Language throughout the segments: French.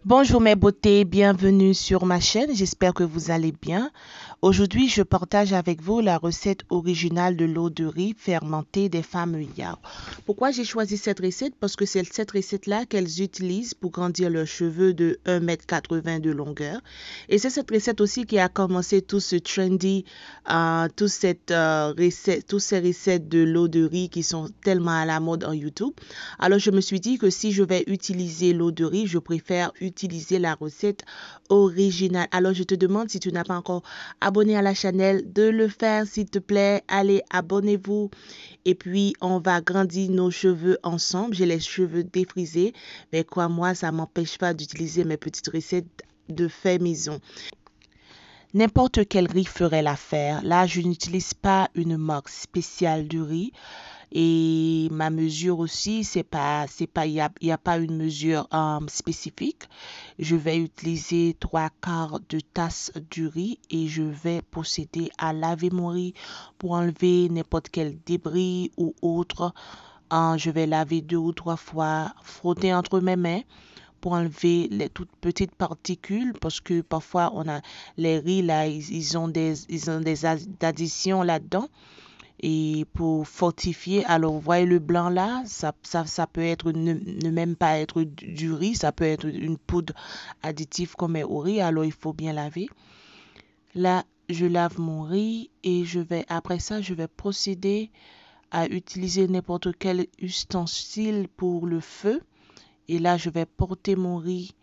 Bonjour mes beautés, bienvenue sur ma chaîne, j'espère que vous allez bien. Aujourd'hui, je partage avec vous la recette originale de l'eau de riz fermentée des femmes Yao. Pourquoi j'ai choisi cette recette? Parce que c'est cette recette-là qu'elles utilisent pour grandir leurs cheveux de 1,80 m de longueur. Et c'est cette recette aussi qui a commencé tout ce trendy, toute cette recette, toutes ces recettes de l'eau de riz qui sont tellement à la mode en YouTube. Alors, je me suis dit que si je vais utiliser l'eau de riz, je préfère utiliser la recette originale. Alors, je te demande si tu n'as pas encore abonné à la chaîne de le faire, s'il te plaît. Allez, abonnez-vous. Et puis, on va grandir nos cheveux ensemble. J'ai les cheveux défrisés, mais quoi, moi, ça ne m'empêche pas d'utiliser mes petites recettes de fait maison. N'importe quel riz ferait l'affaire. Là, je n'utilise pas une marque spéciale de riz. Et ma mesure aussi, il y a pas une mesure spécifique. Je vais utiliser 3/4 de tasse du riz et je vais procéder à laver mon riz pour enlever n'importe quel débris ou autre. Je vais laver 2 ou 3 fois, frotter entre mes mains pour enlever les toutes petites particules parce que parfois on a les riz là, ils ont des additions là-dedans. Et pour fortifier, alors vous voyez le blanc là, ça peut être ne même pas être du riz, ça peut être une poudre additive qu'on met au riz, alors il faut bien laver. Là, je lave mon riz et après ça, je vais procéder à utiliser n'importe quel ustensile pour le feu. Et là, je vais porter mon riz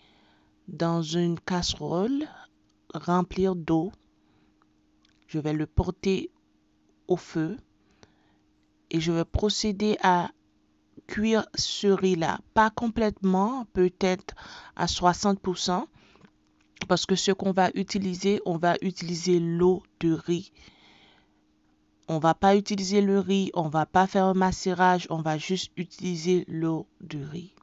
dans une casserole, remplir d'eau. Je vais le porter au feu et je vais procéder à cuire ce riz-là. Pas complètement, peut-être à 60%, parce que ce qu'on va utiliser, on va utiliser l'eau de riz. On va pas utiliser le riz, on va pas faire un macérage, on va juste utiliser l'eau de riz.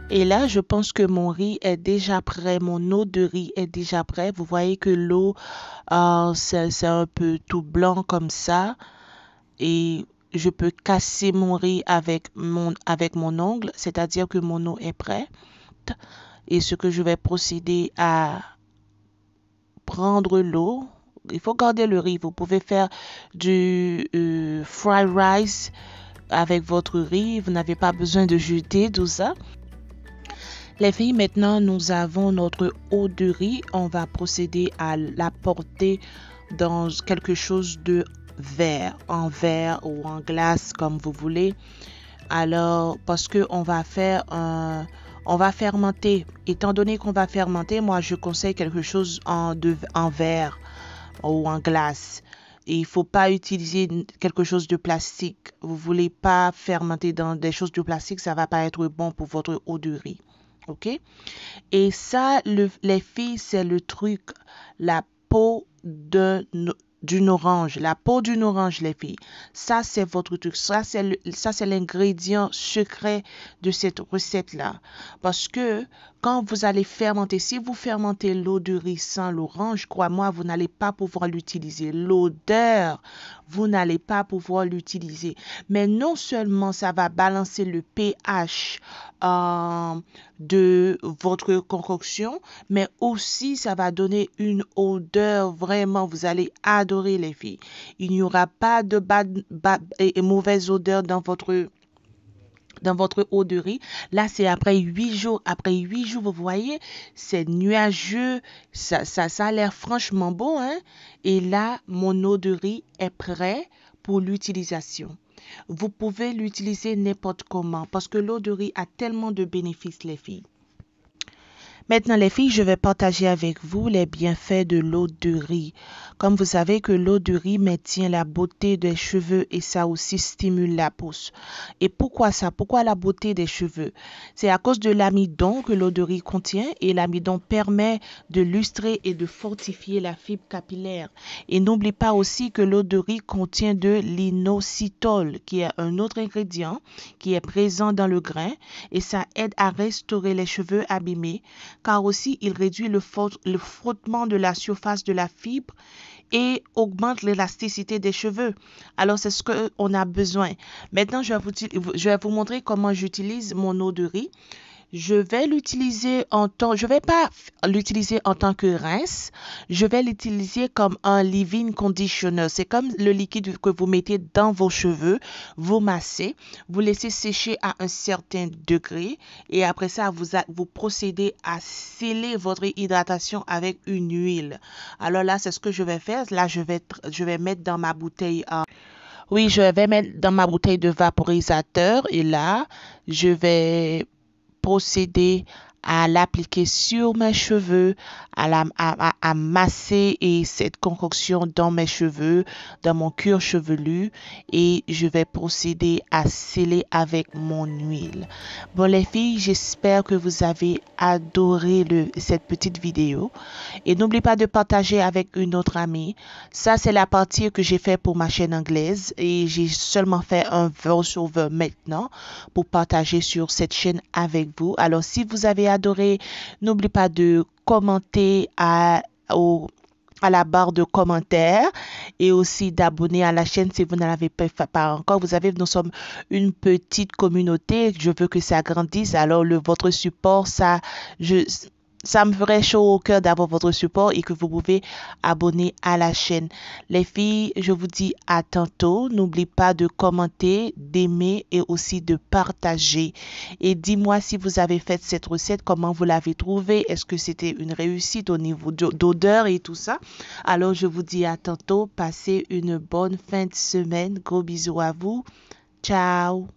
Et là, je pense que mon riz est déjà prêt, mon eau de riz est déjà prêt. Vous voyez que l'eau, c'est un peu tout blanc comme ça. Et je peux casser mon riz avec mon ongle, c'est-à-dire que mon eau est prête. Et ce que je vais procéder à prendre l'eau. Il faut garder le riz. Vous pouvez faire du fried rice avec votre riz. Vous n'avez pas besoin de jeter tout ça. Les filles, maintenant, nous avons notre eau de riz. On va procéder à la porter dans quelque chose de verre, en verre ou en glace, comme vous voulez. Alors, parce que on va fermenter. Étant donné qu'on va fermenter, moi, je conseille quelque chose en verre ou en glace. Et il ne faut pas utiliser quelque chose de plastique. Vous ne voulez pas fermenter dans des choses de plastique, ça ne va pas être bon pour votre eau de riz. OK? Et ça, les filles, c'est le truc. La peau d'une orange. La peau d'une orange, les filles. Ça, c'est votre truc. Ça, c'est l'ingrédient secret de cette recette-là. Parce que quand vous allez fermenter, si vous fermentez l'eau de riz sans l'orange, crois-moi, vous n'allez pas pouvoir l'utiliser. L'odeur, vous n'allez pas pouvoir l'utiliser. Mais non seulement ça va balancer le pH de votre concoction, mais aussi ça va donner une odeur vraiment, vous allez adorer les filles. Il n'y aura pas de et mauvaise odeur dans votre eau de riz. Là, c'est après 8 jours. Après 8 jours, vous voyez, c'est nuageux. Ça a l'air franchement bon, hein? Et là, mon eau de riz est prêt pour l'utilisation. Vous pouvez l'utiliser n'importe comment parce que l'eau de riz a tellement de bénéfices, les filles. Maintenant, les filles, je vais partager avec vous les bienfaits de l'eau de riz. Comme vous savez que l'eau de riz maintient la beauté des cheveux et ça aussi stimule la pousse. Et pourquoi ça? Pourquoi la beauté des cheveux? C'est à cause de l'amidon que l'eau de riz contient et l'amidon permet de lustrer et de fortifier la fibre capillaire. Et n'oublie pas aussi que l'eau de riz contient de l'inositol, qui est un autre ingrédient qui est présent dans le grain et ça aide à restaurer les cheveux abîmés car aussi il réduit le frottement de la surface de la fibre et augmente l'élasticité des cheveux. Alors, c'est ce qu'on a besoin. Maintenant, je vais vous montrer comment j'utilise mon eau de riz. Je vais pas l'utiliser en tant que rince. Je vais l'utiliser comme un leave-in conditioner. C'est comme le liquide que vous mettez dans vos cheveux. Vous massez, vous laissez sécher à un certain degré et après ça, vous procédez à sceller votre hydratation avec une huile. Alors là, c'est ce que je vais faire. Là, je vais mettre dans ma bouteille. Oui, je vais mettre dans ma bouteille de vaporisateur et là, je vais procéder à l'appliquer sur mes cheveux, à masser et cette concoction dans mes cheveux, dans mon cuir chevelu et je vais procéder à sceller avec mon huile. Bon les filles, j'espère que vous avez adoré cette petite vidéo et n'oubliez pas de partager avec une autre amie. Ça c'est la partie que j'ai fait pour ma chaîne anglaise et j'ai seulement fait un voice-over maintenant pour partager sur cette chaîne avec vous. Alors, si vous avez adoré, n'oubliez pas de commenter à la barre de commentaires et aussi d'abonner à la chaîne si vous ne l'avez pas encore. Vous savez, nous sommes une petite communauté. Je veux que ça grandisse. Alors, votre support, ça me ferait chaud au cœur d'avoir votre support et que vous pouvez abonner à la chaîne. Les filles, je vous dis à tantôt. N'oubliez pas de commenter, d'aimer et aussi de partager. Et dis-moi si vous avez fait cette recette, comment vous l'avez trouvée. Est-ce que c'était une réussite au niveau d'odeur et tout ça? Alors, je vous dis à tantôt. Passez une bonne fin de semaine. Gros bisous à vous. Ciao.